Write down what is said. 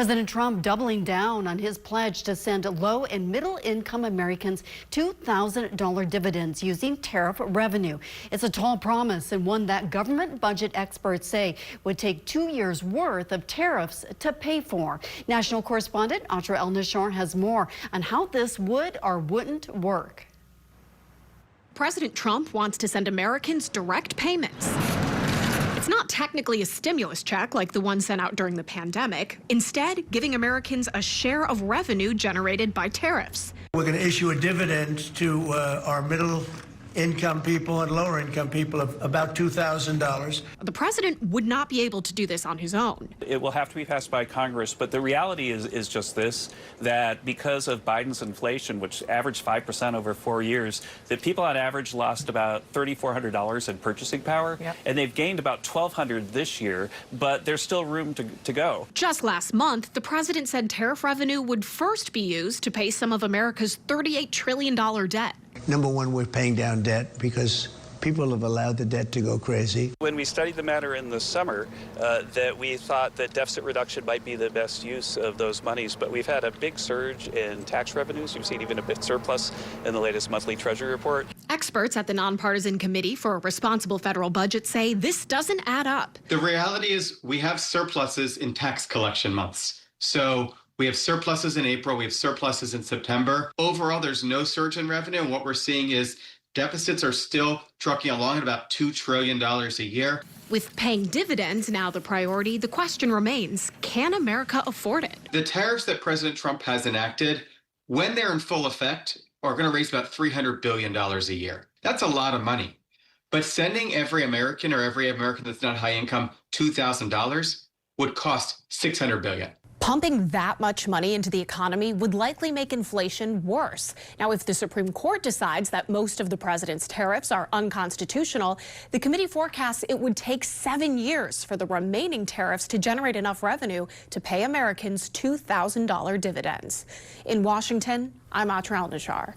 President Trump doubling down on his pledge to send low and middle income Americans $2,000 dividends using tariff revenue. It's a tall promise and one that government budget experts say would take 2 years worth of tariffs to pay for. National correspondent Atra El-Nashar has more on how this would or wouldn't work. President Trump wants to send Americans direct payments. It's not technically a stimulus check like the one sent out during the pandemic. Instead, giving Americans a share of revenue generated by tariffs. We're going to issue a dividend to our middle income people and lower income people of about $2,000. The president would not be able to do this on his own. It will have to be passed by Congress, but the reality is just this, that because of Biden's inflation, which averaged 5% over 4 years, that people on average lost about $3,400 in purchasing power, and they've gained about $1,200 this year, but there's still room to go. Just last month, the president said tariff revenue would first be used to pay some of America's $38 trillion debt. Number one, we're paying down debt because people have allowed the debt to go crazy. When we studied the matter in the summer, that we thought that deficit reduction might be the best use of those monies, but we've had a big surge in tax revenues. You've seen even a bit surplus in the latest monthly Treasury report. Experts at the Nonpartisan Committee for a Responsible Federal Budget say this doesn't add up. The reality is we have surpluses in tax collection months. So we have surpluses in April, we have surpluses in September. Overall, there's no surge in revenue, and what we're seeing is deficits are still trucking along at about $2 trillion a year. With paying dividends now the priority, the question remains, can America afford it? The tariffs that President Trump has enacted, when they're in full effect, are going to raise about $300 billion a year. That's a lot of money. But sending every American or every American that's not high income $2,000 would cost $600 billion. Pumping that much money into the economy would likely make inflation worse. Now, if the Supreme Court decides that most of the president's tariffs are unconstitutional, the committee forecasts it would take 7 years for the remaining tariffs to generate enough revenue to pay Americans $2,000 dividends. In Washington, I'm Atra El-Nashar.